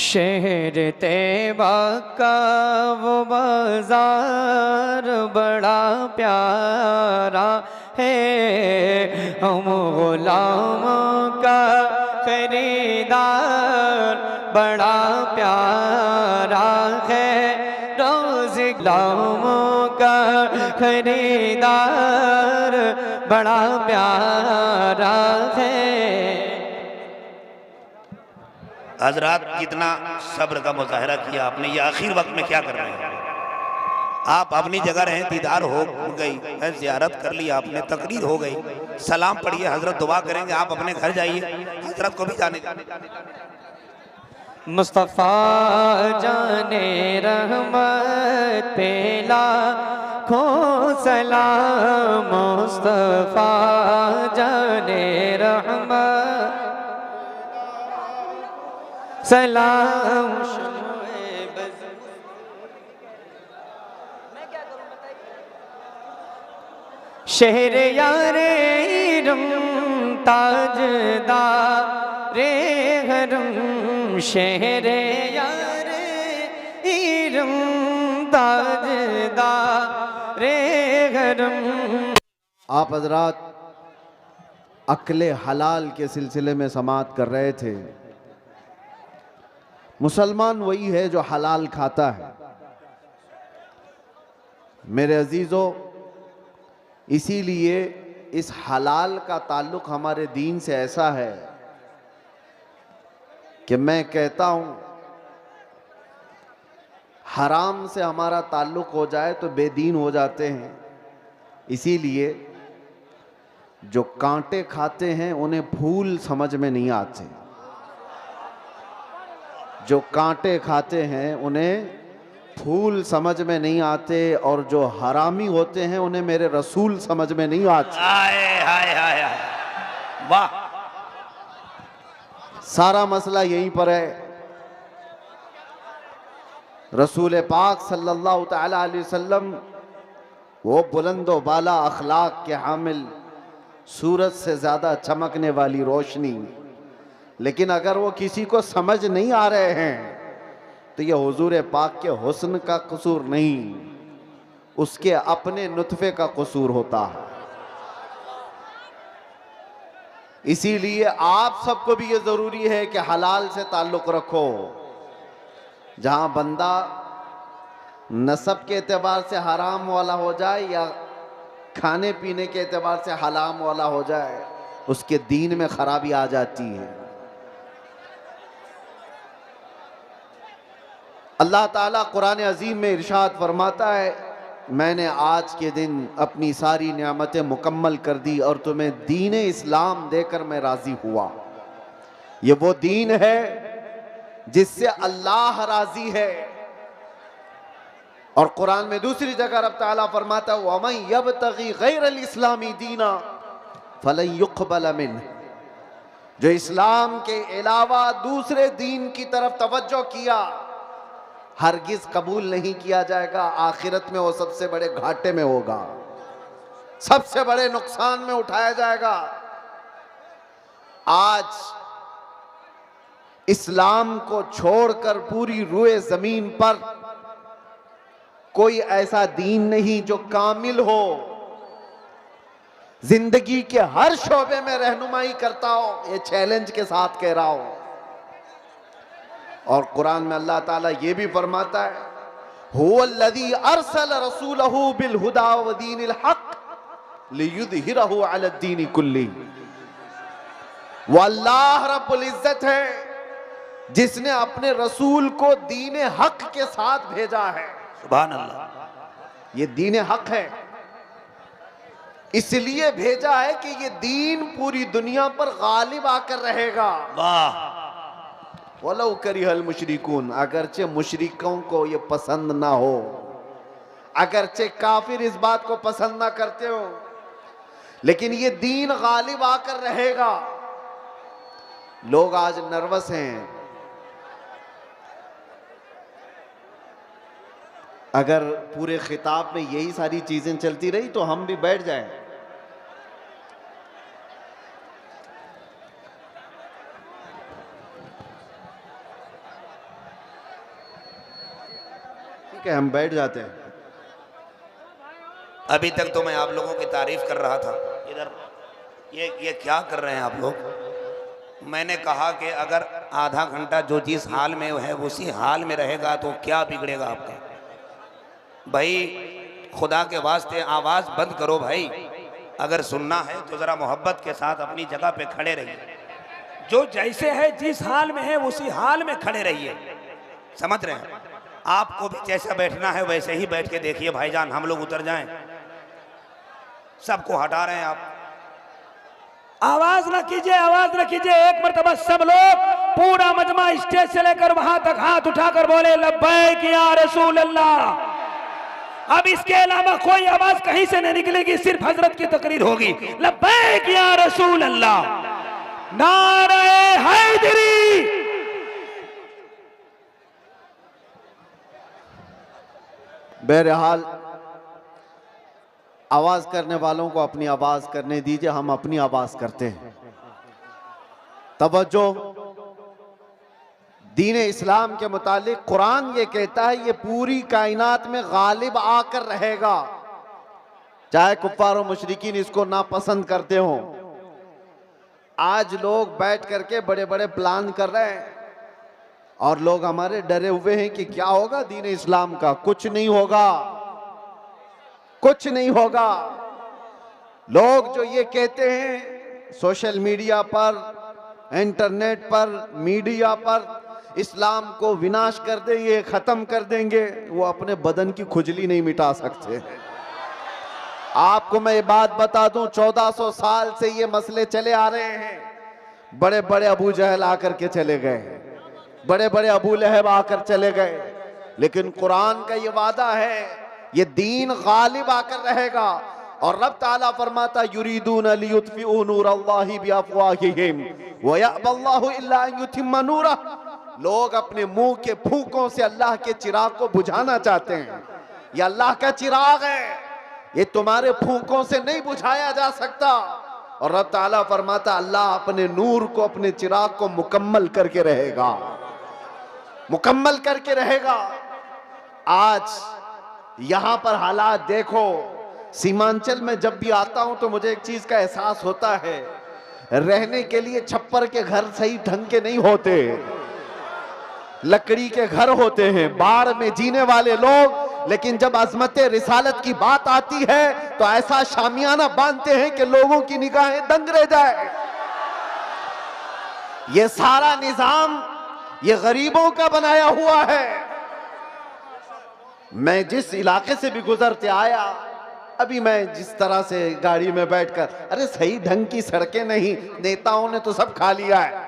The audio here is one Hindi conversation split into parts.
शहर तैबा का वो बाजार बड़ा प्यारा है, हम गुलामों का खरीदार बड़ा प्यारा है, रोज़े गुलामों का खरीदार बड़ा प्यारा है। हजरात कितना सब्र का मुजाहरा किया आपने। ये आखिर वक्त में क्या कर रहे हैं आप? अपनी जगह रहें, दीदार हो गई है, ज़ियारत कर ली आपने, तकरीर हो गई, सलाम पढ़िए, हजरत दुआ करेंगे, आप अपने घर जाइए, हजरत को भी जाने मुस्तफ़ा जाने रहमत पे लाखों सलाम, मुस्तफ़ा जाने रहमत सलाम। शहर यारे रम ताजदार रे हरम, शहर यारे रम ताजदार रे हरम। आप हजरात अक्ले हलाल के सिलसिले में समाअत कर रहे थे। मुसलमान वही है जो हलाल खाता है। मेरे अजीजों, इसीलिए इस हलाल का ताल्लुक हमारे दीन से ऐसा है कि मैं कहता हूं हराम से हमारा ताल्लुक हो जाए तो बेदीन हो जाते हैं। इसीलिए जो कांटे खाते हैं उन्हें फूल समझ में नहीं आते, जो कांटे खाते हैं उन्हें फूल समझ में नहीं आते, और जो हरामी होते हैं उन्हें मेरे रसूल समझ में नहीं आते। हाय हाय हाय, वाह। सारा मसला यहीं पर है। रसूल पाक सल्लल्लाहु तआला अलैहि वसल्लम वो बुलंदो बाला अखलाक के हामिल, सूरज से ज्यादा चमकने वाली रोशनी, लेकिन अगर वो किसी को समझ नहीं आ रहे हैं तो ये हुजूर पाक के हुस्न का कसूर नहीं, उसके अपने नुत्फे का कसूर होता है। इसीलिए आप सबको भी ये जरूरी है कि हलाल से ताल्लुक रखो। जहां बंदा नसब के एतबार से हराम वाला हो जाए या खाने पीने के एतबार से हराम वाला हो जाए, उसके दीन में खराबी आ जाती है। अल्लाह ताला कुरान अजीम में इरशाद फरमाता है, मैंने आज के दिन अपनी सारी नियामतें मुकम्मल कर दी और तुम्हें दीन इस्लाम देकर मैं राजी हुआ। ये वो दीन है जिससे अल्लाह राजी है। और कुरान में दूसरी जगह रब ताला फरमाता है, वमन यब्तगी गैरल इस्लामी दीना फलन युक़बल मिन्हु, जो इस्लाम के अलावा दूसरे दीन की तरफ तवज्जो किया हरगिज कबूल नहीं किया जाएगा। आखिरत में वो सबसे बड़े घाटे में होगा, सबसे बड़े नुकसान में उठाया जाएगा। आज इस्लाम को छोड़कर पूरी रूए जमीन पर कोई ऐसा दीन नहीं जो कामिल हो, जिंदगी के हर शोबे में रहनुमाई करता हो। ये चैलेंज के साथ कह रहा हूं। और कुरान में अल्लाह ताला ये भी फरमाता है, हुवल्लज़ी अरसल रसूलहू बिल हुदा व दीनिल हक लियुज़हिरहू अला दीनि कुल्ली। वो अल्लाह रब्बुल इज्जत है जिसने अपने रसूल को दीन हक के साथ भेजा है। सुभान अल्लाह। ये दीन हक है, इसलिए भेजा है कि ये दीन पूरी दुनिया पर गालिब आकर रहेगा। वाह। वलौ करिहल मुशरिकून, अगरचे मुशरिकों को ये पसंद ना हो, अगरचे काफिर इस बात को पसंद ना करते हो, लेकिन ये दीन गालिब आकर रहेगा। लोग आज नर्वस हैं। अगर पूरे खिताब में यही सारी चीजें चलती रही तो हम भी बैठ जाएं। ठीक है, हम बैठ जाते हैं। अभी तक तो मैं आप लोगों की तारीफ कर रहा था। इधर ये क्या कर रहे हैं आप लोग? मैंने कहा कि अगर आधा घंटा जो जिस हाल में है उसी हाल में रहेगा तो क्या बिगड़ेगा आपका? भाई खुदा के वास्ते आवाज़ बंद करो भाई। अगर सुनना है तो ज़रा मोहब्बत के साथ अपनी जगह पे खड़े रहिए। जो जैसे है जिस हाल में है उसी हाल में खड़े रहिए। समझ रहे हैं? आपको भी जैसा बैठना है वैसे ही बैठ के देखिए भाईजान। हम लोग उतर जाएं। सबको हटा रहे हैं आप। आवाज ना कीजिए, आवाज ना कीजिए। एक मरतबा सब लोग, पूरा मजमा स्टेज से लेकर वहां तक हाथ उठाकर बोले लब्बैक या रसूल अल्लाह। अब इसके अलावा कोई आवाज कहीं से नहीं निकलेगी, सिर्फ हजरत की तकरीर होगी। लब्बैक या रसूल अल्लाह, नारे हैदरी। बहरहाल आवाज करने वालों को अपनी आवाज करने दीजिए, हम अपनी आवाज करते हैं। तवज्जो, दीन इस्लाम के मुतालिक कुरान ये कहता है ये पूरी कायनात में गालिब आकर रहेगा, चाहे कुफ्फार और मुशरिकीन इसको नापसंद करते हो। आज लोग बैठ करके बड़े बड़े प्लान कर रहे हैं और लोग हमारे डरे हुए हैं कि क्या होगा दीन इस्लाम का। कुछ नहीं होगा, कुछ नहीं होगा। लोग जो ये कहते हैं सोशल मीडिया पर, इंटरनेट पर, मीडिया पर इस्लाम को विनाश कर देंगे, खत्म कर देंगे, वो अपने बदन की खुजली नहीं मिटा सकते। आपको मैं ये बात बता दूं, 1400 साल से ये मसले चले आ रहे हैं। बड़े बड़े अबू जहल आकर के चले गए, बड़े बड़े अबू लहब आकर चले गए, लेकिन कुरान का ये वादा है ये दीन गालिब आकर रहेगा। और रब ताला फरमाता युरीदून लियुत्फिऊ नूरल्लाहि बिअफ़वाहिहिम व यअबल्लाहु इल्ला अन युतिम्मा नूरह। लोग अपने मुंह के फूंकों से अल्लाह के चिराग को बुझाना चाहते हैं। ये अल्लाह का चिराग है, ये तुम्हारे फूंकों से नहीं बुझाया जा सकता। और रब ताला फरमाता अल्लाह अपने नूर को, अपने चिराग को मुकम्मल करके रहेगा, मुकम्मल करके रहेगा। आज यहां पर हालात देखो, सीमांचल में जब भी आता हूं तो मुझे एक चीज का एहसास होता है, रहने के लिए छप्पर के घर सही ढंग के नहीं होते, लकड़ी के घर होते हैं, बाढ़ में जीने वाले लोग। लेकिन जब अजमत रिसालत की बात आती है तो ऐसा शामियाना बांधते हैं कि लोगों की निगाहें दंग रह जाए। ये सारा निजाम ये गरीबों का बनाया हुआ है। मैं जिस इलाके से भी गुजरते आया, अभी मैं जिस तरह से गाड़ी में बैठकर, अरे सही ढंग की सड़कें नहीं, नेताओं ने तो सब खा लिया है,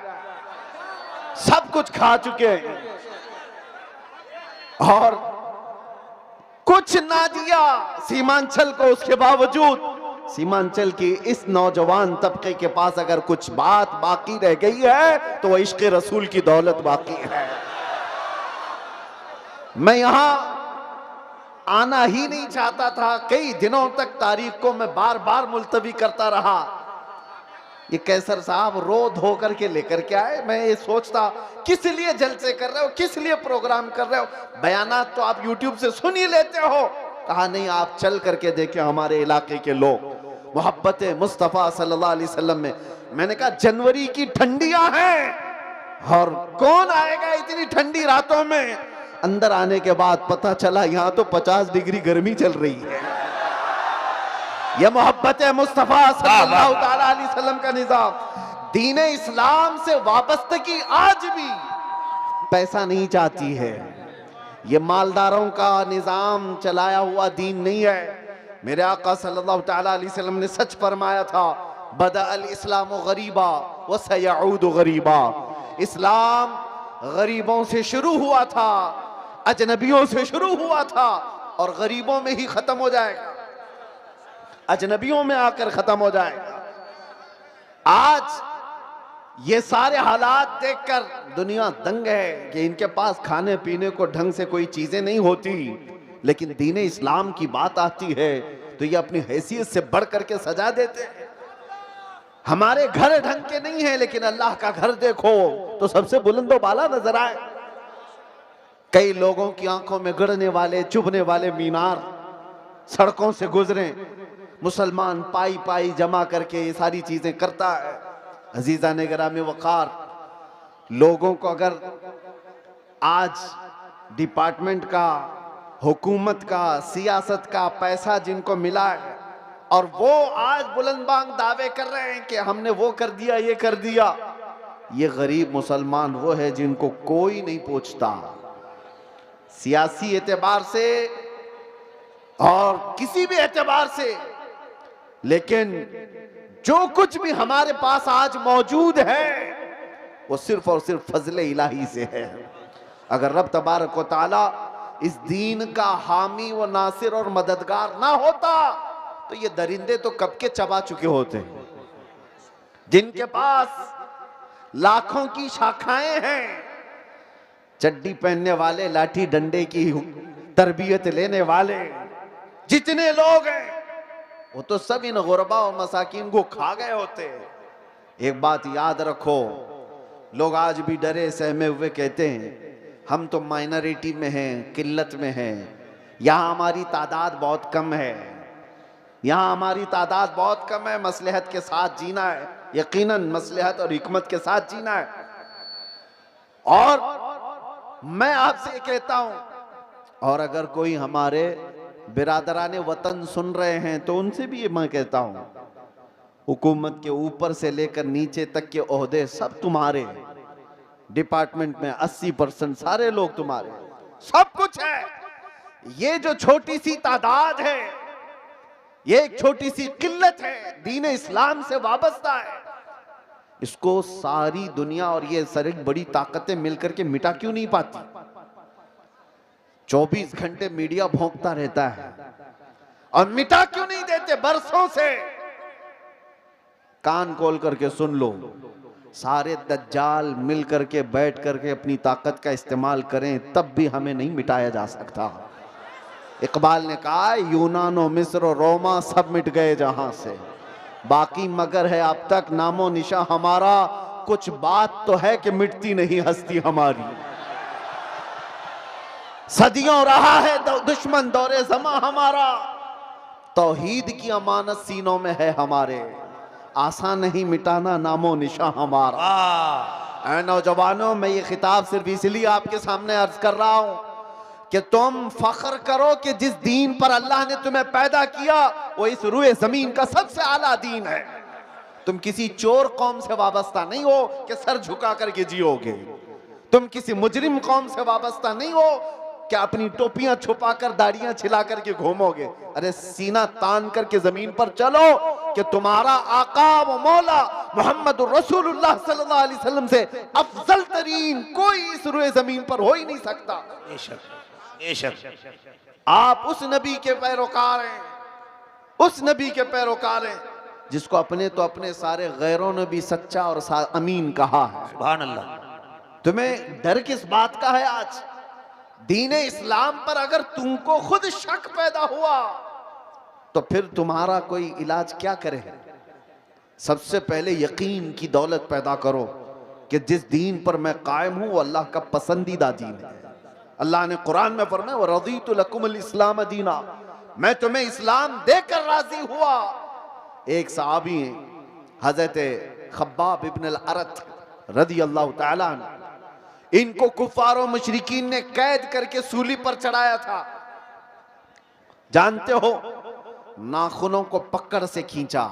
सब कुछ खा चुके हैं और कुछ ना दिया सीमांचल को। उसके बावजूद सीमांचल की इस नौजवान तबके के पास अगर कुछ बात बाकी रह गई है तो वह इश्क़ रसूल की दौलत बाकी है। मैं यहां आना ही नहीं चाहता था, कई दिनों तक तारीख को मैं बार बार मुलतवी करता रहा। ये कैसर साहब रो धो करके लेकर के आए, मैं ये सोचता किस लिए जलसे कर रहे हो, किस लिए प्रोग्राम कर रहे हो, बयानात तो आप यूट्यूब से सुन ही लेते हो। कहा नहीं, आप चल करके देखें हमारे इलाके के लोग मोहब्बत मुस्तफ़ा सल्लल्लाहु अलैहि वसल्लम में। मैंने कहा जनवरी की ठंडियां हैं और कौन आएगा इतनी ठंडी रातों में। अंदर आने के बाद पता चला यहां तो 50 डिग्री गर्मी चल रही है। यह मोहब्बत मुस्तफ़ा सल्लल्लाहु अलैहि वसल्लम का निजाम। दीन इस्लाम से वाबस्तगी आज भी पैसा नहीं चाहती है। ये मालदारों का निजाम चलाया हुआ दीन नहीं है। मेरे आका सल्लल्लाहु अलैहि वसल्लम ने सच फरमाया था, बदा अल इस्लाम गरीबा व सयऊद गरीबा। इस्लाम गरीबों से शुरू हुआ था, अजनबियों से शुरू हुआ था और गरीबों में ही खत्म हो जाएगा, अजनबियों में आकर खत्म हो जाएगा। आज ये सारे हालात देखकर दुनिया दंग है कि इनके पास खाने पीने को ढंग से कोई चीजें नहीं होती, लेकिन दीन इस्लाम की बात आती है तो ये अपनी हैसियत से बढ़ करके सजा देते हैं। हमारे घर ढंग के नहीं है, लेकिन अल्लाह का घर देखो तो सबसे बुलंदो बाला नजर आए। कई लोगों की आंखों में गड़ने वाले चुभने वाले मीनार सड़कों से गुजरे, मुसलमान पाई पाई जमा करके ये सारी चीजें करता है। अजीजा ने गिरामी वकार, लोगों को अगर आज डिपार्टमेंट का, हुकूमत का, सियासत का पैसा जिनको मिला है और वो आज बुलंदबांग दावे कर रहे हैं कि हमने वो कर दिया, ये कर दिया, ये गरीब मुसलमान वो है जिनको कोई नहीं पूछता सियासी एतबार से और किसी भी एतबार से। लेकिन जो कुछ भी हमारे पास आज मौजूद है वो सिर्फ और सिर्फ फजले इलाही से है। अगर रब तबारक व तआला इस दीन का हामी व नासिर और मददगार ना होता तो ये दरिंदे तो कब के चबा चुके होते। जिनके पास लाखों की शाखाएं हैं, चड्डी पहनने वाले, लाठी डंडे की तरबियत लेने वाले जितने लोग हैं वो तो सब इन गुरबा और मसाकिन को खा गए होते। एक बात याद रखो, लोग आज भी डरे सहमे हुए कहते हैं हम तो माइनॉरिटी में हैं, किल्लत में हैं, यहाँ हमारी तादाद बहुत कम है, यहाँ हमारी तादाद बहुत कम है, मसलहत के साथ जीना है, यकीनन मसलहत और हिकमत के साथ जीना है। और मैं आपसे कहता हूं, और अगर कोई हमारे बिरादराने वतन सुन रहे हैं तो उनसे भी ये मैं कहता हूं, हुकूमत के ऊपर से लेकर नीचे तक के ओहदे सब तुम्हारे, डिपार्टमेंट में 80% सारे लोग तुम्हारे, सब कुछ है। ये जो छोटी सी तादाद है, ये एक छोटी सी किल्लत है, दीन इस्लाम से वाबस्ता है, इसको सारी दुनिया और ये सारी बड़ी ताकतें मिलकर के मिटा क्यों नहीं पाती। 24 घंटे मीडिया भौंकता रहता है और मिटा क्यों नहीं देते बरसों से। कान खोल करके सुन लो, सारे दज्जाल मिल करके बैठ करके अपनी ताकत का इस्तेमाल करें तब भी हमें नहीं मिटाया जा सकता। इकबाल ने कहा यूनानो मिस्र और रोमा सब मिट गए जहां से, बाकी मगर है अब तक नामो निशा हमारा, कुछ बात तो है कि मिटती नहीं हस्ती हमारी। सदियों रहा है दुश्मन दौरे जमा हमारा, तौहीद की अमानत सीनों में है हमारे, आसान नहीं मिटाना नामो निशा हमारा। ऐ नौजवानों, मैं ये खिताब सिर्फ इसलिए आपके सामने अर्ज कर रहा हूं कि तुम फख्र करो कि जिस दीन पर अल्लाह ने तुम्हें पैदा किया वो इस रुए जमीन का सबसे आला दीन है। तुम किसी चोर कौम से वाबस्ता नहीं हो कि सर झुका करके जियोगे, तुम किसी मुजरिम कौम से वाबस्ता नहीं हो कि अपनी टोपियां छुपाकर दाढ़ियां छिला करके घूमोगे। अरे सीना तान करके जमीन पर चलो कि तुम्हारा आका व मौला मोहम्मद रसूलुल्लाह सल्लल्लाहु अलैहि वसल्लम से अफजल तरीन कोई इस रुए जमीन पर हो ही नहीं सकता। आप उस नबी के पैरोकार हैं, उस नबी के पैरोकार हैं जिसको अपने तो अपने सारे गैरों ने भी सच्चा और अमीन कहा है। सुभान अल्लाह। तुम्हें डर किस बात का है? आज दीन इस्लाम पर अगर तुमको खुद शक पैदा हुआ तो फिर तुम्हारा कोई इलाज क्या करे? सबसे पहले यकीन की दौलत पैदा करो कि जिस दीन पर मैं कायम हूं वो अल्लाह का पसंदीदा दीन है। अल्लाह ने कुरान में फरमाया व रज़ीतु लकुमुल इस्लाम दीना, मैं तुम्हें इस्लाम देकर राजी हुआ। एक सहाबी हैं हजरत खब्बाब इब्न अल-अरत रज़ी अल्लाह तआला अन्हु, इनको कुफारों मुशरिकीन ने कैद करके सूली पर चढ़ाया था। जानते हो, नाखूनों को पकड़ से खींचा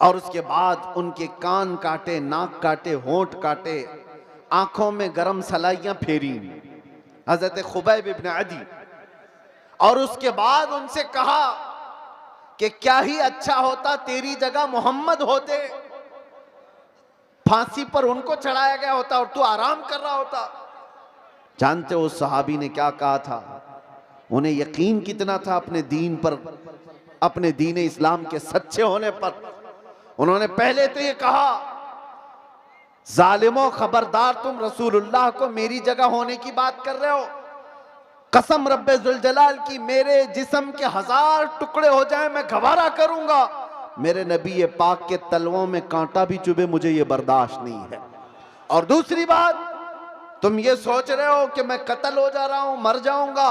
और उसके बाद उनके कान काटे, नाक काटे, होंठ काटे, आंखों में गरम सलाइयां फेरी हजरत खुबैब इब्न अदी, और उसके बाद उनसे कहा कि क्या ही अच्छा होता तेरी जगह मोहम्मद होते, फांसी पर उनको चढ़ाया गया होता और तू आराम कर रहा होता। जानते हो उस सहाबी ने क्या कहा था? उन्हें यकीन कितना था अपने दीन पर, अपने दीन इस्लाम के सच्चे होने पर। उन्होंने पहले तो ये कहा जालिमों खबरदार, तुम रसूलुल्लाह को मेरी जगह होने की बात कर रहे हो। कसम रब्बे जुल जलाल की, मेरे जिस्म के 1000 टुकड़े हो जाए मैं गवारा करूंगा, मेरे नबी पाक के तलवों में कांटा भी चुभे मुझे ये बर्दाश्त नहीं है। और दूसरी बात, तुम ये सोच रहे हो कि मैं कत्ल हो जा रहा हूं, मर जाऊंगा।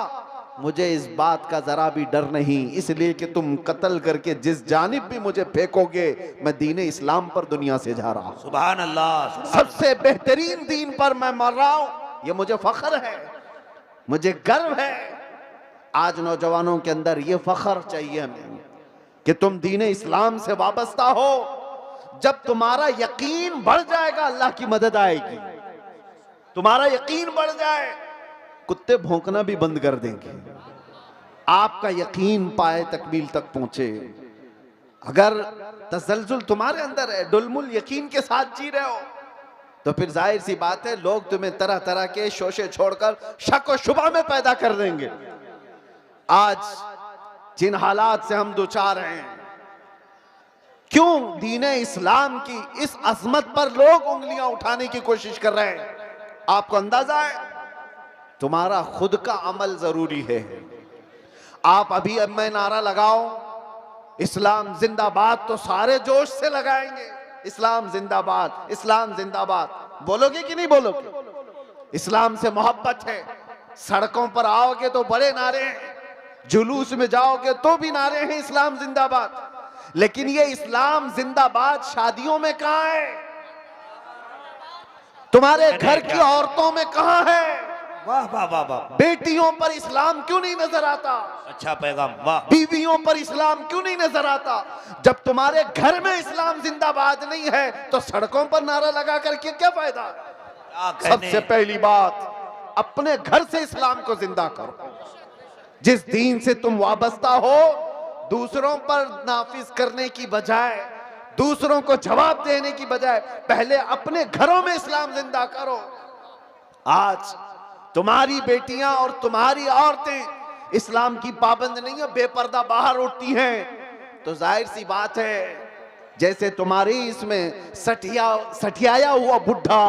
मुझे इस बात का जरा भी डर नहीं, इसलिए कि तुम कत्ल करके जिस जानिब भी मुझे फेंकोगे, मैं दीन इस्लाम पर दुनिया से जा रहा हूं। सुभान अल्लाह। सबसे बेहतरीन दीन पर मैं मर रहा हूं, ये मुझे फख्र है, मुझे गर्व है। आज नौजवानों के अंदर ये फख्र चाहिए हमें कि तुम दीन इस्लाम से वाबस्ता हो। जब तुम्हारा यकीन बढ़ जाएगा, अल्लाह की मदद आएगी। तुम्हारा यकीन बढ़ जाए, कुत्ते भौंकना भी बंद कर देंगे। आपका यकीन पाए तकमील तक पहुंचे। अगर तसलजुल तुम्हारे अंदर है, डुलमुल यकीन के साथ जी रहे हो, तो फिर जाहिर सी बात है लोग तुम्हें तरह तरह के शोशे छोड़कर शक और शुबा में पैदा कर देंगे। आज जिन हालात से हम दुचार हैं, क्यों दीन इस्लाम की इस अजमत पर लोग उंगलियां उठाने की कोशिश कर रहे हैं? आपको अंदाजा है? तुम्हारा खुद का अमल जरूरी है। आप अभी अब मैं नारा लगाओ इस्लाम जिंदाबाद, तो सारे जोश से लगाएंगे इस्लाम जिंदाबाद, इस्लाम जिंदाबाद। बोलोगे कि नहीं बोलोगे? इस्लाम से मोहब्बत है। सड़कों पर आओगे तो बड़े नारे हैं, जुलूस में जाओगे तो भी नारे हैं इस्लाम जिंदाबाद। लेकिन ये इस्लाम जिंदाबाद शादियों में कहां है? तुम्हारे घर की औरतों में कहां है? वाह वाह वाह वाह। बेटियों पर इस्लाम क्यों नहीं नजर आता? अच्छा पैगाम, वाह। बीवियों पर इस्लाम क्यों नहीं नजर आता? जब तुम्हारे घर में इस्लाम जिंदाबाद नहीं है तो सड़कों पर नारा लगा करके क्या फायदा? सबसे पहली बात, अपने घर से इस्लाम को जिंदा करो। जिस दीन से तुम वाबस्ता हो, दूसरों पर नाफिज करने की बजाय, दूसरों को जवाब देने की बजाय, पहले अपने घरों में इस्लाम जिंदा करो। आज तुम्हारी बेटियां और तुम्हारी औरतें इस्लाम की पाबंद नहीं है, बेपर्दा बाहर उठती हैं, तो जाहिर सी बात है जैसे तुम्हारी इसमें सठियाया हुआ बुढ़ा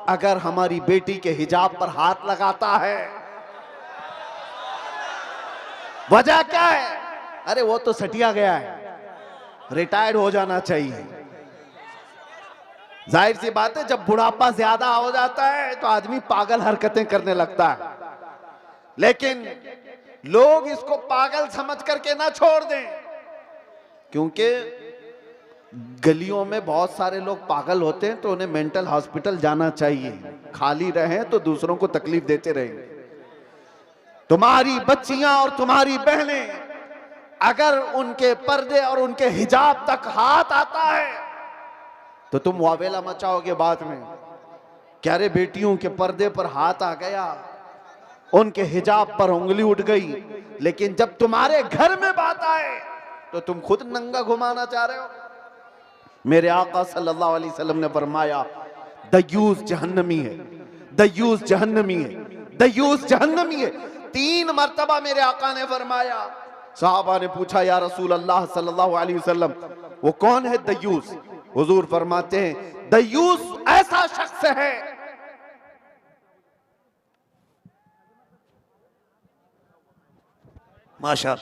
अगर हमारी बेटी के हिजाब पर हाथ लगाता है, वजह क्या है? अरे वो तो सटिया गया है, रिटायर्ड हो जाना चाहिए। जाहिर सी बात है जब बुढ़ापा ज्यादा हो जाता है तो आदमी पागल हरकतें करने लगता है। लेकिन लोग इसको पागल समझ करके ना छोड़ दें, क्योंकि गलियों में बहुत सारे लोग पागल होते हैं तो उन्हें मेंटल हॉस्पिटल जाना चाहिए। खाली रहें तो दूसरों को तकलीफ देते रहेंगे। तुम्हारी बच्चियां और तुम्हारी बहनें अगर उनके पर्दे और उनके हिजाब तक हाथ आता है तो तुम वावेला मचाओगे बाद में। क्या रे बेटियों के पर्दे पर हाथ आ गया, उनके हिजाब पर उंगली उठ गई, लेकिन जब तुम्हारे घर में बात आए तो तुम खुद नंगा घुमाना चाह रहे हो। मेरे आका सल्लल्लाहु अलैहि वसल्लम ने फरमाया दयूस जहन्नमी है, दयूस जहन्नमी है, दयूस जहन्नमी है। 3 मर्तबा मेरे आका ने फरमाया। साहबा ने पूछा या रसूल अल्लाह सल्लल्लाहु अलैहि वसल्लम वो कौन है दयूस? हुजूर फरमाते हैं दयूस ऐसा शख्स है माशा,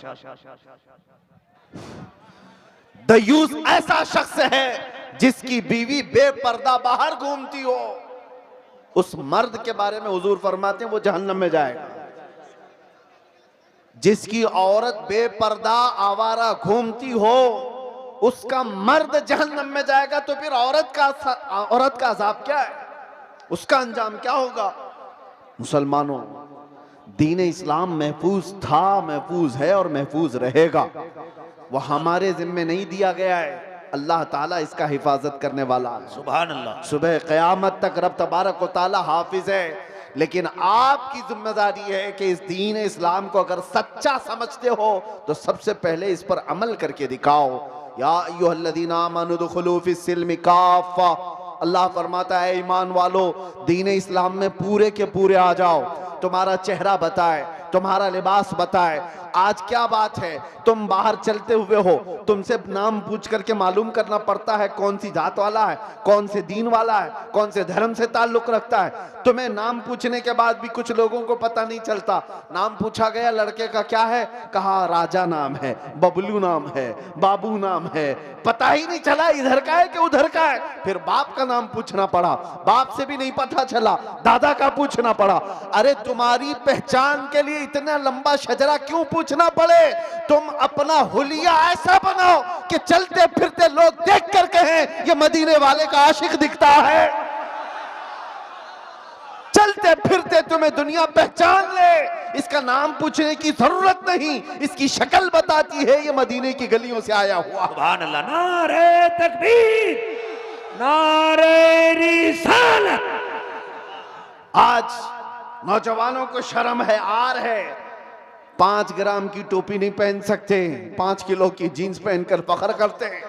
दयूस ऐसा शख्स है जिसकी बीवी बेपर्दा बाहर घूमती हो। उस मर्द के बारे में हुजूर फरमाते हैं वो जहन्नम में जाएगा। जिसकी औरत बेपर्दा आवारा घूमती हो उसका मर्द जहन्नम में जाएगा। तो फिर औरत का अजाब क्या है? उसका अंजाम क्या होगा? मुसलमानों, दीन इस्लाम महफूज था, महफूज है और महफूज रहेगा। वह हमारे जिम्मे नहीं दिया गया है, अल्लाह ताला इसका हिफाजत करने वाला है। सुभान अल्लाह। सुबह क़यामत तक रब तबारक व तआला हाफिज है। लेकिन आपकी जिम्मेदारी है कि इस दीन इस्लाम को अगर सच्चा समझते हो तो सबसे पहले इस पर अमल करके दिखाओ। या अय्युहल्लज़ीना आमनू दुखुलू फिस्सिल्मि काफ़ा, अल्लाह फरमाता है ईमान वालो दीन इस्लाम में पूरे के पूरे आ जाओ। तुम्हारा चेहरा बताए, तुम्हारा लिबास बताए, आज क्या बात है, तुम बाहर चलते हुए हो, तुमसे नाम पूछ करके मालूम करना पड़ता है कौन सी जात वाला है, कौन से दीन वाला है, कौन से धर्म से ताल्लुक रखता है। तुम्हें नाम पूछने के बाद भी कुछ लोगों को पता नहीं चलता। नाम पूछा गया, लड़के का क्या है, कहा राजा नाम है, बबलू नाम है, बाबू नाम है, पता ही नहीं चला इधर का है कि उधर का है। फिर बाप का नाम पूछना पड़ा, बाप से भी नहीं पता चला, दादा का पूछना पड़ा। अरे तुम्हारी पहचान के लिए इतना लंबा शजरा क्यों पूछना पड़े? तुम अपना हुलिया ऐसा बनाओ कि चलते फिरते लोग देख कर कहें ये मदीने वाले का आशिक दिखता है। चलते फिरते तुम्हें दुनिया पहचान ले, इसका नाम पूछने की जरूरत नहीं, इसकी शक्ल बताती है ये मदीने की गलियों से आया हुआ। सुभान अल्लाह। नारे तकबीर, नारे रिसालत। आज नौजवानों को शर्म है, आर है, 5 ग्राम की टोपी नहीं पहन सकते, 5 किलो की जीन्स पहनकर फख्र करते हैं।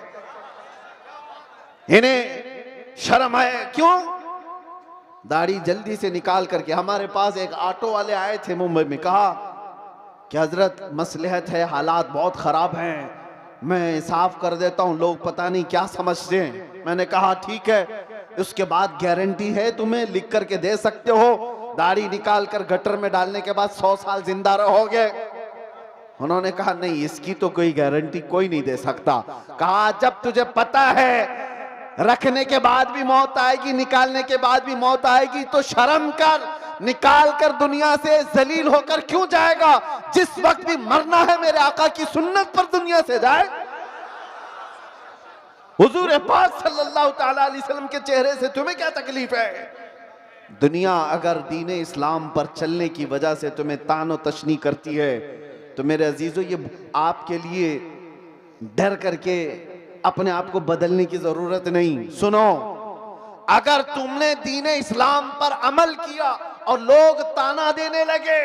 इन्हें शर्म है, क्यों? दाढ़ी जल्दी से निकाल करके। हमारे पास एक ऑटो वाले आए थे मुंबई में, कहा कि हजरत मसलहत है, हालात बहुत खराब हैं, मैं साफ कर देता हूं, लोग पता नहीं क्या समझते हैं। मैंने कहा ठीक है, उसके बाद गारंटी है, तुम्हें लिख करके दे सकते हो, दाढ़ी निकाल कर गटर में डालने के बाद 100 साल जिंदा रहोगे। उन्होंने कहा नहीं, इसकी तो कोई गारंटी कोई नहीं दे सकता। कहा जब तुझे पता है रखने के बाद भी मौत आएगी, निकालने के बाद भी मौत आएगी, तो शर्म कर, निकाल कर दुनिया से जलील होकर क्यों जाएगा? जिस वक्त भी मरना है मेरे आका की सुन्नत पर दुनिया से जाए। हुजूर पाक सल्लल्लाहु ताला अलैहि वसल्लम के चेहरे से तुम्हें क्या तकलीफ है? दुनिया अगर दीन इस्लाम पर चलने की वजह से तुम्हें तानो तशनी करती है तो मेरे अजीजों, ये आपके लिए डर करके अपने आप को बदलने की जरूरत नहीं। सुनो, अगर तुमने दीन इस्लाम पर अमल किया और लोग ताना देने लगे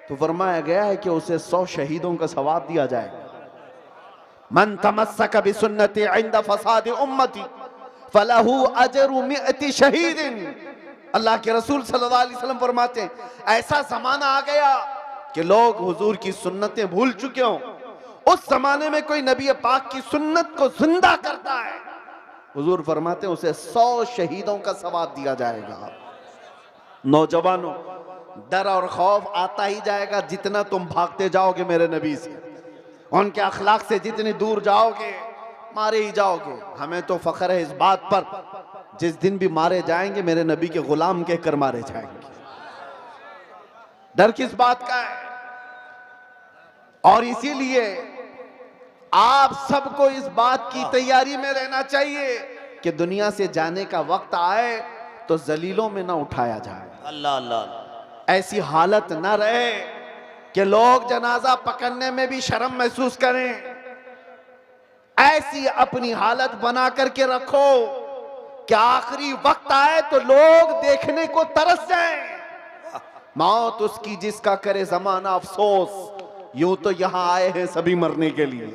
तो फरमाया गया है कि उसे 100 शहीदों का सवाब दिया जाएगा। मन तमस्सक बिसुन्नती इंद फसाद उम्मती फलहू अजरु मिअती शहीदिन। अल्लाह के रसूल सल्लल्लाहु अलैहि वसल्लम फरमाते हैं, ऐसा जमाना आ गया कि लोग हुजूर की सुन्नतें भूल चुके हों, उस जमाने में कोई नबी पाक की सुन्नत को जिंदा करता है, हुजूर फरमाते हैं उसे 100 शहीदों का सवाब दिया जाएगा। नौजवानों, डर और खौफ आता ही जाएगा जितना तुम भागते जाओगे मेरे नबी से, उनके अखलाक से जितनी दूर जाओगे मारे ही जाओगे। हमें तो फख्र है इस बात पर, जिस दिन भी मारे जाएंगे मेरे नबी के गुलाम कहकर मारे जाएंगे। डर किस बात का है? और इसीलिए आप सबको इस बात की तैयारी में रहना चाहिए कि दुनिया से जाने का वक्त आए तो जलीलों में ना उठाया जाए। अल्लाह अल्लाह। ऐसी हालत ना रहे कि लोग जनाजा पकड़ने में भी शर्म महसूस करें। ऐसी अपनी हालत बना करके रखो कि आखिरी वक्त आए तो लोग देखने को तरस जाएं। मौत उसकी जिसका करे जमाना अफसोस, यूं तो यहां आए हैं सभी मरने के लिए।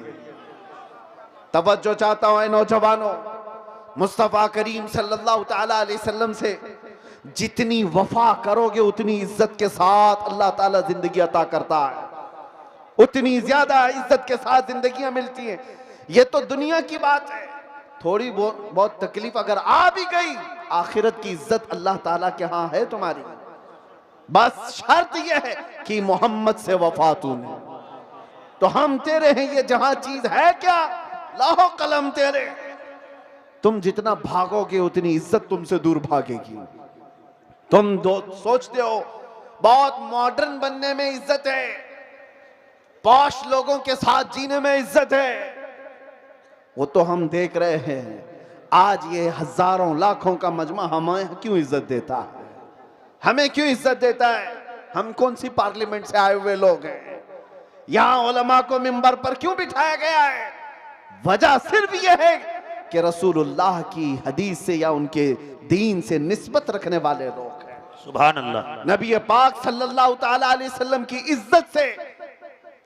तवज्जो चाहता हूं नौजवानों, मुस्तफा करीम सल्लल्लाहु ताला अलैहि वसल्लम से जितनी वफा करोगे उतनी इज्जत के साथ अल्लाह ताला जिंदगी अता करता है, उतनी ज्यादा इज्जत के साथ जिंदगियां मिलती हैं। ये तो दुनिया की बात है, थोड़ी बहुत तकलीफ अगर आ भी गई, आखिरत की इज्जत अल्लाह ताला के यहां है तुम्हारी। बस शर्त यह है कि मोहम्मद से वफा तूने, तो हम तेरे हैं, ये जहां चीज है क्या, लाहो कलम तेरे। तुम जितना भागोगे उतनी इज्जत तुमसे दूर भागेगी। तुम सोचते हो बहुत मॉडर्न बनने में इज्जत है, पॉश लोगों के साथ जीने में इज्जत है, वो तो हम देख रहे हैं। आज ये हजारों लाखों का मजमा हमें क्यों इज्जत देता है? हमें क्यों इज्जत देता है? हम कौन सी पार्लियामेंट से आए हुए लोग हैं? यहां उलमा को मिंबर पर क्यों बिठाया गया है? वजह सिर्फ यह है कि रसूलुल्लाह की हदीस से या उनके दीन से निस्बत रखने वाले लोग हैं। सुभान अल्लाह। नबी पाक सल्लल्लाहु ताला अलैहि वसल्लम की इज्जत से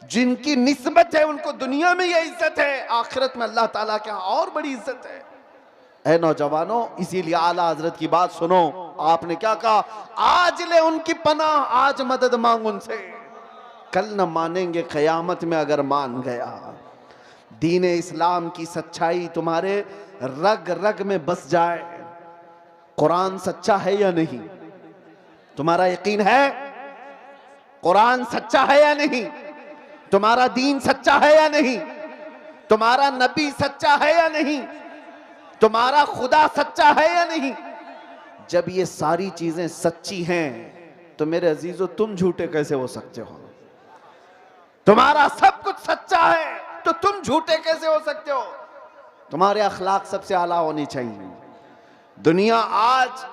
जिनकी निस्बत है उनको दुनिया में यह इज्जत है, आखिरत में अल्लाह ताला के यहाँ और बड़ी इज्जत है। ऐ नौजवानों, इसीलिए आला हजरत की बात सुनो। आपने क्या कहा? आज ले उनकी पनाह, आज मदद मांग उनसे। कल न मानेंगे क़यामत में अगर मान गया। दीन इस्लाम की सच्चाई तुम्हारे रग रग में बस जाए। कुरान सच्चा है या नहीं? तुम्हारा यकीन है? कुरान सच्चा है या नहीं? तुम्हारा दीन सच्चा है या नहीं? तुम्हारा नबी सच्चा है या नहीं? तुम्हारा खुदा सच्चा है या नहीं? जब ये सारी चीजें सच्ची हैं तो मेरे अजीजों तुम झूठे कैसे हो सकते हो? तुम्हारा सब कुछ सच्चा है तो तुम झूठे कैसे हो सकते हो? तुम्हारे अखलाक सबसे आला होनी चाहिए। दुनिया आज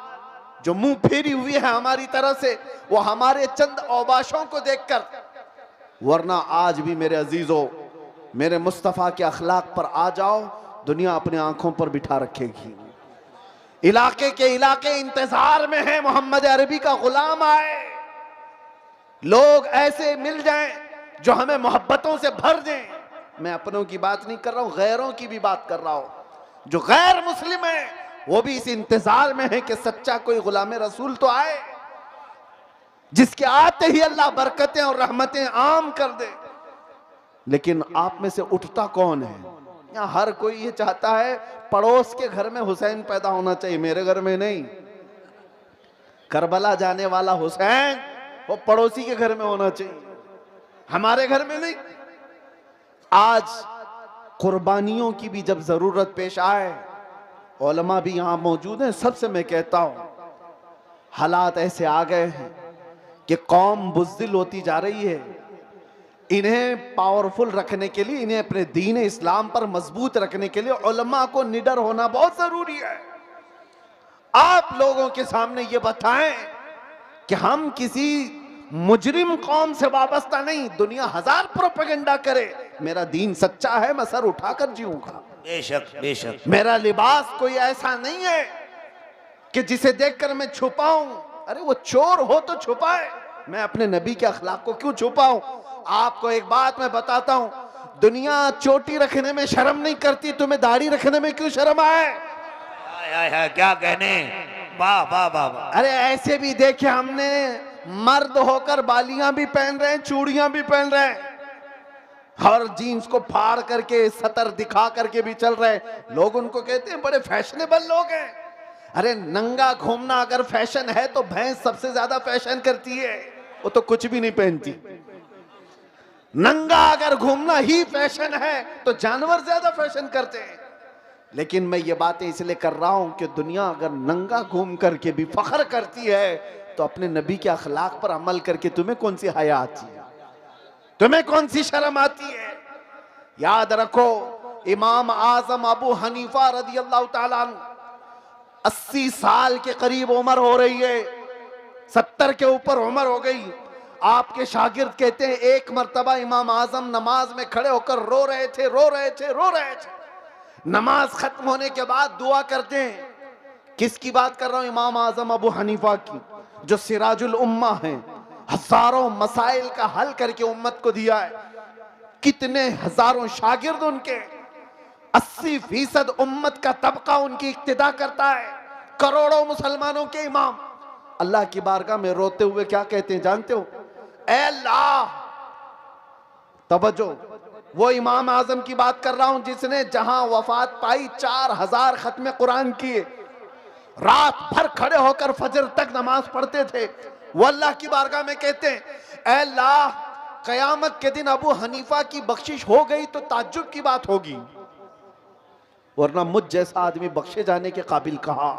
जो मुंह फेरी हुई है हमारी तरह से, वो हमारे चंद औबाशों को देखकर, वरना आज भी मेरे अजीजों मेरे मुस्तफ़ा के अखलाक पर आ जाओ, दुनिया अपने आंखों पर बिठा रखेगी। इलाके के इलाके इंतजार में है मोहम्मद अरबी का गुलाम आए। लोग ऐसे मिल जाएं जो हमें मोहब्बतों से भर दें। मैं अपनों की बात नहीं कर रहा हूं, गैरों की भी बात कर रहा हूं। जो गैर मुस्लिम है वो भी इस इंतजार में है कि सच्चा कोई गुलाम रसूल तो आए, जिसके आते ही अल्लाह बरकतें और रहमतें आम कर दे। लेकिन आप में से उठता कौन है? यहाँ हर कोई ये चाहता है पड़ोस के घर में हुसैन पैदा होना चाहिए, मेरे घर में नहीं। करबला जाने वाला हुसैन वो पड़ोसी के घर में होना चाहिए, हमारे घर में नहीं। आज कुर्बानियों की भी जब जरूरत पेश आए, उलमा भी यहां मौजूद हैं, सबसे मैं कहता हूं हालात ऐसे आ गए हैं कि कौम बुज़दिल होती जा रही है। इन्हें पावरफुल रखने के लिए, इन्हें अपने दीन इस्लाम पर मजबूत रखने के लिए उलमा को निडर होना बहुत जरूरी है। आप लोगों के सामने ये बताएं कि हम किसी मुजरिम कौम से वाबस्ता नहीं। दुनिया हजार प्रोपेगेंडा करे, मेरा दीन सच्चा है, मैं सर उठाकर जीऊंगा। बेशक बेशक। मेरा लिबास कोई ऐसा नहीं है कि जिसे देखकर मैं छुपाऊं। अरे वो चोर हो तो छुपाए, मैं अपने नबी के अखलाक को क्यों छुपाऊं? आपको एक बात मैं बताता हूं, दुनिया चोटी रखने में शर्म नहीं करती, तुम्हें दाढ़ी रखने में क्यों शर्म आए? क्या कहने, वाह वाह वाह वाह। अरे ऐसे भी देखे हमने, मर्द होकर बालियां भी पहन रहे हैं, चूड़ियां भी पहन रहे हैं, और जीन्स को फाड़ करके सतर दिखा करके भी चल रहे हैं। लोग उनको कहते हैं बड़े फैशनेबल लोग हैं। अरे नंगा घूमना अगर फैशन है तो भैंस सबसे ज्यादा फैशन करती है, वो तो कुछ भी नहीं पहनती। नंगा अगर घूमना ही फैशन है तो जानवर ज्यादा फैशन करते हैं। लेकिन मैं ये बातें इसलिए कर रहा हूं कि दुनिया अगर नंगा घूम करके भी फख्र करती है तो अपने नबी के अखलाक पर अमल करके तुम्हें कौन सी हया आती है? तुम्हें कौन सी शर्म आती है? याद रखो, इमाम आजम अबू हनीफा रदी अल्लाह ताला अन्हु 80 साल के करीब उम्र हो रही है, 70 के ऊपर उम्र हो गई। आपके शागिर्द कहते हैं एक मर्तबा इमाम आजम नमाज में खड़े होकर रो रहे थे, रो रहे थे, रो रहे थे। नमाज खत्म होने के बाद दुआ करते हैं। किसकी बात कर रहा हूं? इमाम आजम अबू हनीफा की, जो सिराजुल उम्मा हैं, हजारों मसाइल का हल करके उम्मत को दिया है। कितने हजारों शागिर्द उनके, 80% उम्मत का तबका उनकी इक्तिदा करता है, करोड़ों मुसलमानों के इमाम। अल्लाह की बारगाह में रोते हुए क्या कहते हैं जानते हो? ऐ अल्लाह, तवज्जो, वो इमाम आजम की बात कर रहा हूं जिसने जहां वफात पाई 4000 खत्म कुरान किए, रात भर खड़े होकर फजर तक नमाज पढ़ते थे। वो अल्लाह की बारगाह में कहते हैं ऐ अल्लाह, कयामत के दिन अबू हनीफा की बख्शिश हो गई तो ताज्जुब की बात होगी, वरना मुझ जैसा आदमी बख्शे जाने के काबिल कहा।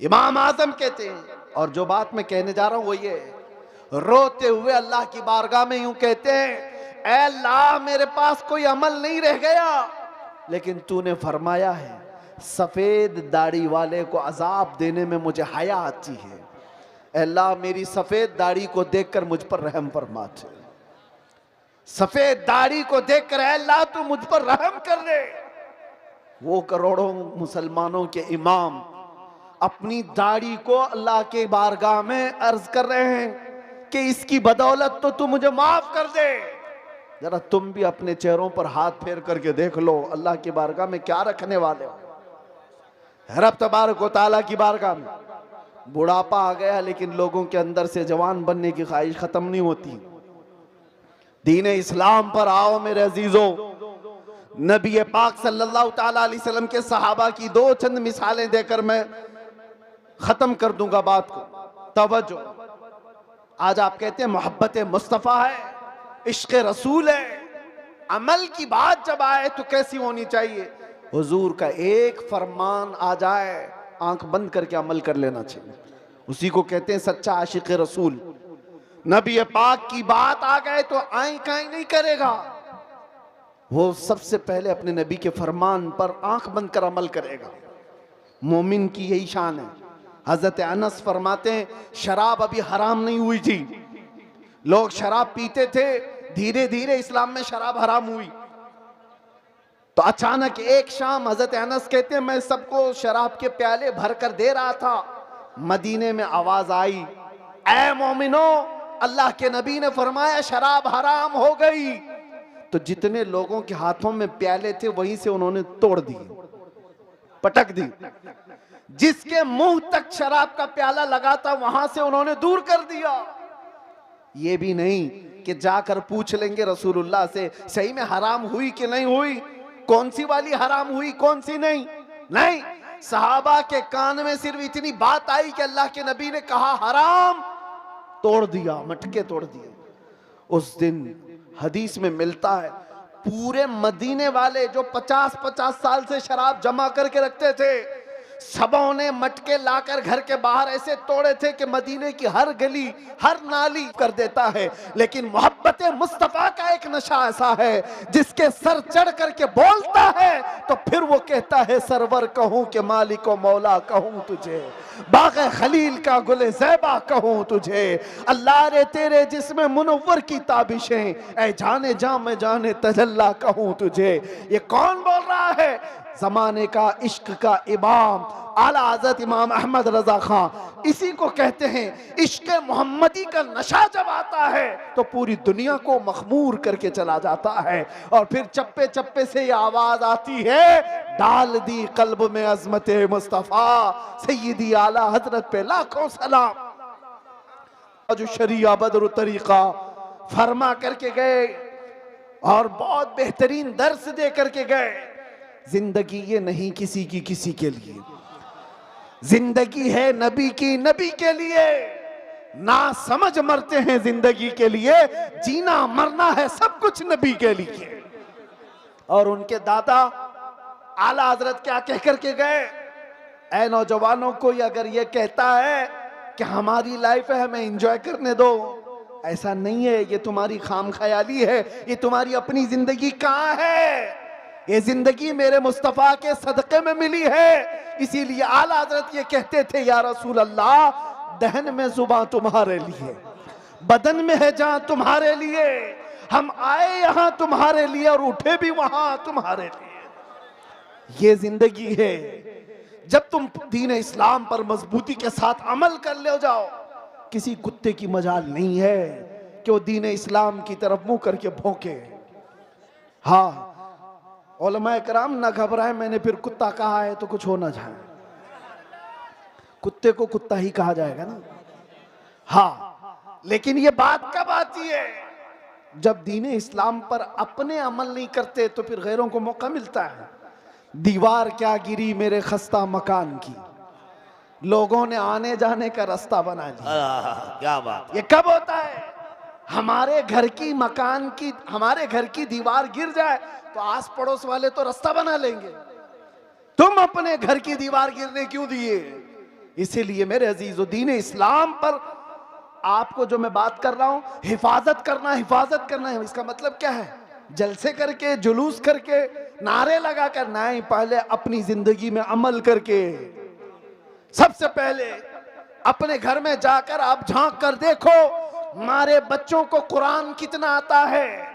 इमाम आजम कहते हैं, और जो बात मैं कहने जा रहा हूं वो ये, रोते हुए अल्लाह की बारगाह में यूं कहते हैं ऐ अल्लाह, मेरे पास कोई अमल नहीं रह गया, लेकिन तूने फरमाया है सफेद दाढ़ी वाले को अजाब देने में मुझे हया आती है। ऐ अल्लाह, मेरी सफेद दाढ़ी को देखकर मुझ पर रहम फरमा दे। सफेद दाढ़ी को देखकर ऐ अल्लाह तू मुझ पर रहम कर दे। वो करोड़ों मुसलमानों के इमाम अपनी दाढ़ी को अल्लाह के बारगाह में अर्ज कर रहे हैं कि इसकी बदौलत तो तू मुझे माफ कर दे। जरा तुम भी अपने चेहरों पर हाथ फेर करके देख लो, अल्लाह की बारगाह में क्या रखने वाले हो। रब तबारक व तआला की बारगाह में बुढ़ापा आ गया, लेकिन लोगों के अंदर से जवान बनने की ख्वाहिश खत्म नहीं होती। दीन इस्लाम पर आओ मेरे अजीजों। नबी पाक सल्लल्लाहु ताला अलैहि वसल्लम के सहाबा की दो चंद मिसालें देकर मैं खत्म कर दूंगा बात को। तवज्जो, आज आप कहते हैं मोहब्बत मुस्तफ़ा है, इश्क रसूल है, अमल की बात जब आए तो कैसी होनी चाहिए? हुजूर का एक फरमान आ जाए, आंख बंद करके अमल कर लेना चाहिए। उसी को कहते हैं सच्चा आशिक रसूल। नबी पाक की बात आ गए तो आई काई नहीं करेगा, वो सबसे पहले अपने नबी के फरमान पर आंख बंद कर अमल करेगा। मोमिन की यही शान है। हजरत अनस फरमाते हैं शराब अभी हराम नहीं हुई थी, लोग शराब पीते थे, धीरे धीरे इस्लाम में शराब हराम हुई। तो अचानक एक शाम हजरत अनस कहते हैं मैं सबको शराब के प्याले भर कर दे रहा था, मदीने में आवाज आई, ऐ मोमिनो, अल्लाह के नबी ने फरमाया शराब हराम हो गई। तो जितने लोगों के हाथों में प्याले थे वहीं से उन्होंने तोड़ दिए, पटक दी। जिसके मुंह तक शराब का प्याला लगा था वहां से उन्होंने दूर कर दिया। ये भी नहीं कि जाकर पूछ लेंगे रसूलुल्लाह से सही में हराम हुई कि नहीं हुई, कौन सी वाली हराम हुई कौन सी नहीं। नहीं, सहाबा के कान में सिर्फ इतनी बात आई कि अल्लाह के नबी ने कहा हराम, तोड़ दिया, मटके तोड़ दिए। उस दिन हदीस में मिलता है पूरे मदीने वाले जो 50-50 साल से शराब जमा करके रखते थे, सबों ने मटके लाकर घर के बाहर ऐसे तोड़े थे कि मदीने की हर गली हर नाली कर देता है। लेकिन मोहब्बत मुस्तफा का एक नशा ऐसा है जिसके सर चढ़ करके बोलता है तो फिर वो कहता है सरवर कहूं कि मालिक व मौला कहूं तुझे, बाग़े खलील का गुले ज़ैबा कहूं तुझे, अल्लाह रे तेरे जिसमें मुनव्वर की ताबिशें, ऐ जाने जा मैं जाने तजल्ला कहूं तुझे। ये कौन बोल रहा है? जमाने का इश्क का इमाम आला हज़रत इमाम अहमद रजा खां। इसी को कहते हैं इश्क मोहम्मदी का नशा जब आता है तो पूरी दुनिया को मखमूर करके चला जाता है। और फिर चप्पे चप्पे से ये आवाज आती है, डाल दी कल्ब में अजमत मुस्तफा, सैयदी आला हजरत पे लाखों सलाम। जो शरिया बदर तरीका फरमा करके गए और बहुत बेहतरीन दर्स दे करके गए। जिंदगी ये नहीं किसी की किसी के लिए, जिंदगी है नबी की नबी के लिए। ना समझ मरते हैं जिंदगी के लिए, जीना मरना है सब कुछ नबी के लिए। और उनके दादा आला हजरत क्या कह करके गए, ऐ नौजवानों को अगर ये कहता है कि हमारी लाइफ है हमें एंजॉय करने दो, ऐसा नहीं है, ये तुम्हारी खाम ख्याली है, ये तुम्हारी अपनी जिंदगी कहाँ है? ये जिंदगी मेरे मुस्तफा के सदक़े में मिली है। इसीलिए आला हज़रत ये कहते थे या रसूल अल्लाह, दहन में जुबान तुम्हारे लिए, बदन में है जान तुम्हारे लिए, हम आए यहाँ तुम्हारे लिए और उठे भी वहां तुम्हारे लिए। ये जिंदगी है। जब तुम दीन इस्लाम पर मजबूती के साथ अमल कर ले जाओ, किसी कुत्ते की मजाल नहीं है कि वो दीन इस्लाम की तरफ मुंह करके भौंके। हाँ, उलमाए कराम ना घबराए, मैंने फिर कुत्ता कहा है तो कुछ हो ना जाए, कुत्ते को कुत्ता ही कहा जाएगा ना। हाँ, लेकिन ये बात कब आती है? जब दीन इस्लाम पर अपने अमल नहीं करते तो फिर गैरों को मौका मिलता है। दीवार क्या गिरी मेरे खस्ता मकान की, लोगों ने आने जाने का रास्ता बना लिया। क्या बात। ये कब होता है? हमारे घर की मकान की, हमारे घर की दीवार गिर जाए तो आस पड़ोस वाले तो रास्ता बना लेंगे, तुम अपने घर की दीवार गिरने क्यों दिए? इसीलिए मेरे अजीजों, दीन इस्लाम पर आपको जो मैं बात कर रहा हूं, हिफाजत करना है। इसका मतलब क्या है? जलसे करके, जुलूस करके, नारे लगाकर नहीं, पहले अपनी जिंदगी में अमल करके। सबसे पहले अपने घर में जाकर आप झांक कर देखो, हमारे बच्चों को कुरान कितना आता है।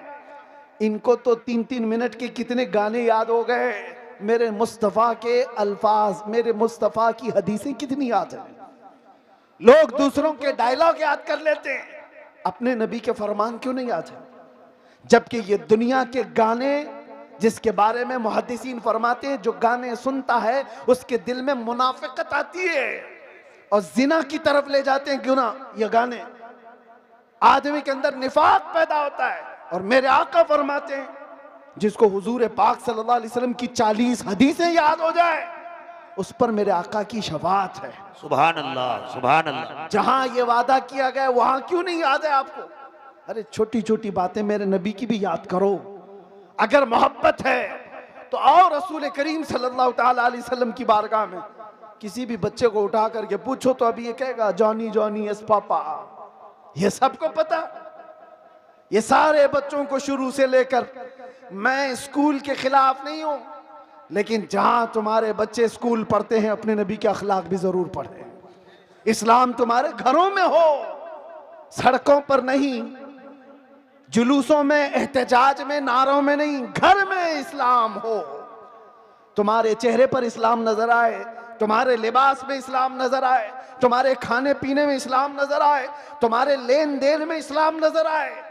इनको तो 3-3 मिनट के कितने गाने याद हो गए, मेरे मुस्तफ़ा के अल्फाज, मेरे मुस्तफ़ा की हदीसें कितनी याद है। लोग दूसरों के डायलॉग याद कर लेते हैं, अपने नबी के फरमान क्यों नहीं याद है? जबकि ये दुनिया के गाने जिसके बारे में मुहद्दिसीन फरमाते हैं, जो गाने सुनता है उसके दिल में मुनाफिकत आती है और जिना की तरफ ले जाते हैं। क्यों ना? ये गाने आदमी के अंदर निफाक पैदा होता है। और मेरे आका फरमाते हैं जिसको हुजूर पाक सल्लल्लाहु अलैहि वसल्लम की 40 हदीसें याद हो जाए उस पर मेरे आका की शफाअत है। सुभान अल्लाह, सुभान अल्लाह। जहां ये वादा किया गया वहां क्यों नहीं याद है आपको? अरे छोटी छोटी बातें मेरे नबी की भी याद करो। अगर मोहब्बत है तो आओ रसूल करीम सल्लल्लाहु ताला अलैहि वसल्लम की बारगाह में। किसी भी बच्चे को उठा करके पूछो तो अभी ये कहेगा जॉनी जॉनी यस पापा। ये सबको पता। ये सारे बच्चों को शुरू से लेकर, मैं स्कूल के खिलाफ नहीं हूं, लेकिन जहां तुम्हारे बच्चे स्कूल पढ़ते हैं अपने नबी के अखलाक भी जरूर पढ़े। इस्लाम तुम्हारे घरों में हो, सड़कों पर नहीं, जुलूसों में, एहतजाज में, नारों में नहीं, घर में इस्लाम हो। तुम्हारे चेहरे पर इस्लाम नजर आए, तुम्हारे लिबास में इस्लाम नजर आए, तुम्हारे खाने पीने में इस्लाम नजर आए, तुम्हारे लेन देन में इस्लाम नजर आए।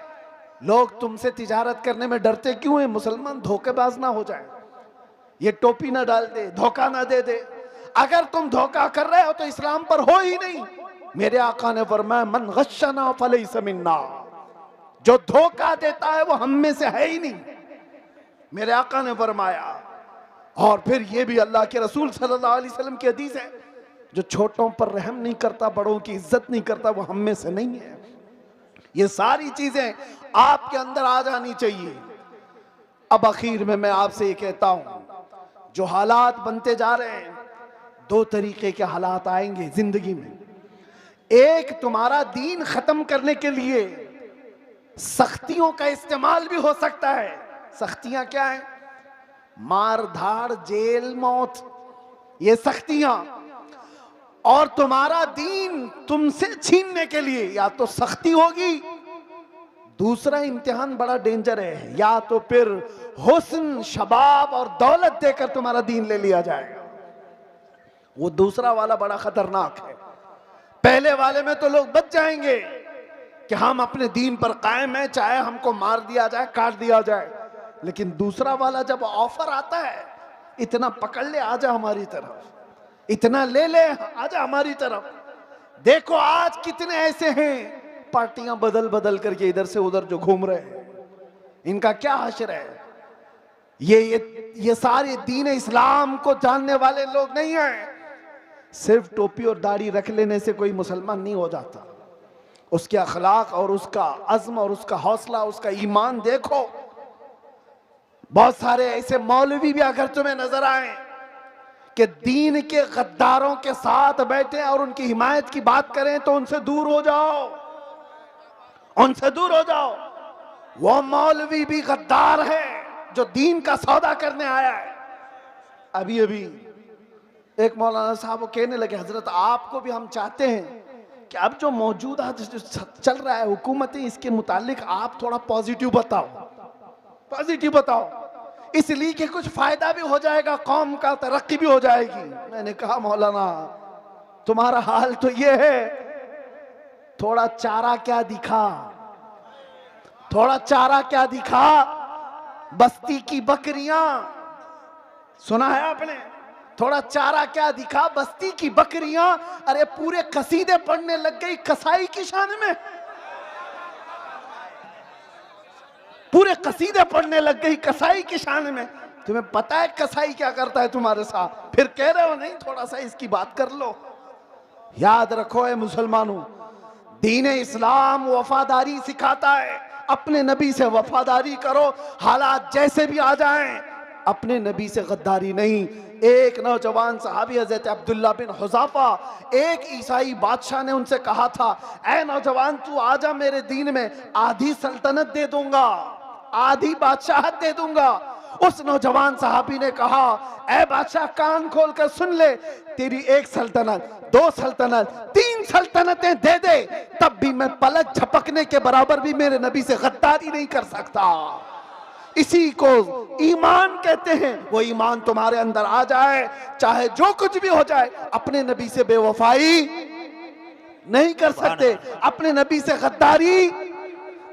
लोग तुमसे तिजारत करने में डरते क्यों हैं? मुसलमान धोखेबाज ना हो जाए, ये टोपी ना डाल दे, धोखा ना दे दे। अगर तुम धोखा कर रहे हो तो इस्लाम पर हो ही नहीं। मेरे आका ने फरमाया मन गश्शना फलैसा मिन्ना, जो धोखा देता है वो हम में से है ही नहीं, मेरे आका ने फरमाया। और फिर ये भी अल्लाह के रसूल सल्लल्लाहु अलैहि वसल्लम की हदीस है, जो छोटों पर रहम नहीं करता, बड़ों की इज्जत नहीं करता, वो हम में से नहीं है। ये सारी चीजें आपके अंदर आ जानी चाहिए। अब आखिर में मैं आपसे ये कहता हूं, जो हालात बनते जा रहे हैं, दो तरीके के हालात आएंगे जिंदगी में। एक, तुम्हारा दीन खत्म करने के लिए सख्तियों का इस्तेमाल भी हो सकता है। सख्तियां क्या है? मार धाड़, जेल, मौत, ये सख्तियां। और तुम्हारा दीन तुमसे छीनने के लिए या तो सख्ती होगी, दूसरा इम्तिहान बड़ा डेंजर है, या तो फिर हुस्न, शबाब और दौलत देकर तुम्हारा दीन ले लिया जाएगा। वो दूसरा वाला बड़ा खतरनाक है। पहले वाले में तो लोग बच जाएंगे कि हम अपने दीन पर कायम हैं, चाहे हमको मार दिया जाए, काट दिया जाए। लेकिन दूसरा वाला जब ऑफर आता है, इतना पकड़ ले, आजा हमारी तरफ, इतना ले ले, आजा हमारी तरफ। देखो आज कितने ऐसे हैं पार्टियां बदल बदल करके इधर से उधर जो घूम रहे हैं, इनका क्या हश्र है? ये सारे दीन इस्लाम को जानने वाले लोग नहीं हैं। सिर्फ टोपी और दाढ़ी रख लेने से कोई मुसलमान नहीं हो जाता। उसके अखलाक और उसका अज़्म और उसका हौसला, उसका ईमान देखो। बहुत सारे ऐसे मौलवी भी अगर तुम्हें नजर आए कि दीन के गद्दारों के साथ बैठे और उनकी हिमायत की बात करें, तो उनसे दूर हो जाओ, उनसे दूर हो जाओ। वो मौलवी भी गद्दार है जो दीन का सौदा करने आया है। अभी अभी एक मौलाना साहब वो कहने लगे, हजरत आपको भी हम चाहते हैं कि अब जो मौजूदा जो चल रहा है हुकूमतें, इसके मुतालिक आप थोड़ा पॉजिटिव बताओ, पॉजिटिव बताओ, इसलिए कि कुछ फायदा भी हो जाएगा, कौम का तरक्की भी हो जाएगी। मैंने कहा मौलाना तुम्हारा हाल तो ये है, थोड़ा चारा क्या दिखा, थोड़ा चारा क्या दिखा। बस्ती की बकरियां, सुना है आपने? थोड़ा चारा क्या दिखा, बस्ती की बकरियां। अरे पूरे कसीदे पढ़ने लग गई कसाई की शान में, पूरे कसीदे पढ़ने लग गई कसाई की शान में। तुम्हें पता है कसाई क्या करता है तुम्हारे साथ? फिर कह रहे हो नहीं थोड़ा सा इसकी बात कर लो। याद रखो ए मुसलमानों, दीन इस्लाम वफादारी सिखाता है। अपने नबी से वफादारी करो, हालात जैसे भी आ जाएं, अपने नबी से गद्दारी नहीं। एक नौजवान सहाबी हज़रत अब्दुल्ला बिन हुज़ाफा, एक ईसाई बादशाह ने उनसे कहा था, ऐ नौजवान तू आजा मेरे दीन में, आधी सल्तनत दे दूंगा, आधी बादशाहत दे दूंगा। उस नौजवान सहाबी ने कहा, ऐ बादशाह कान खोल कर सुन ले, तेरी एक सल्तनत, दो सल्तनत, तीन सल्तनतें दे दे, तब भी मैं पलक झपकने के बराबर भी मेरे नबी से गद्दारी नहीं कर सकता। इसी को ईमान कहते हैं। वो ईमान तुम्हारे अंदर आ जाए, चाहे जो कुछ भी हो जाए, अपने नबी से बेवफाई नहीं कर सकते, अपने नबी से गद्दारी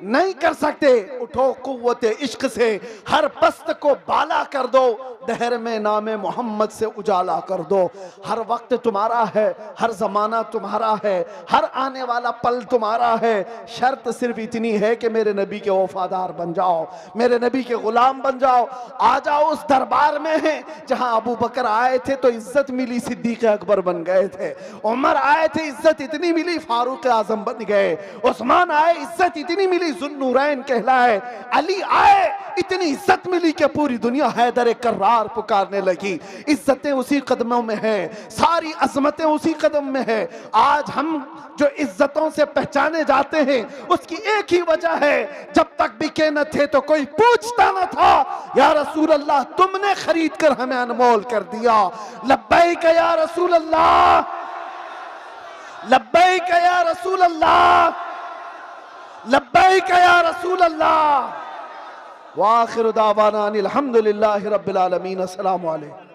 नहीं कर सकते, उठो कुव्वत इश्क से हर पस्त को बाला कर दो, दहर में नामे मोहम्मद से उजाला कर दो। हर वक्त तुम्हारा है, हर जमाना तुम्हारा है, हर आने वाला पल तुम्हारा है। शर्त सिर्फ इतनी है कि मेरे नबी के वफादार बन जाओ, मेरे नबी के गुलाम बन जाओ। आ जाओ उस दरबार में है जहां अबू बकर आए थे तो इज्जत मिली, सिद्दीक अकबर बन गए थे। उमर आए थे, इज्जत इतनी मिली, फारूक आजम बन गए। उस्मान आए, इज्जत इतनी मिली, जुन्नूरैन कहलाए। अली आए, इतनी इज्जत मिली कि पूरी दुनिया हैदर कर्रार पुकारने लगी। इज्जतें उसी कदमों में है, सारी अजमतें उसी कदम में है। आज हम जो इज्जतों से पहचाने जाते हैं उसकी एक ही वजह है, जब तक बिके न थे तो कोई पूछता न था। या रसूल अल्लाह, तुमने खरीद कर हमें अनमोल कर दिया। लब्बैक या रसूल अल्लाह, लब्बैक या रसूल अल्लाह, लब्बैक या रसूल अल्लाह। वाखिर दावाना अनिल हम्दुलिल्लाहि रब्बिल आलमीन। अस्सलामु अलैकुम।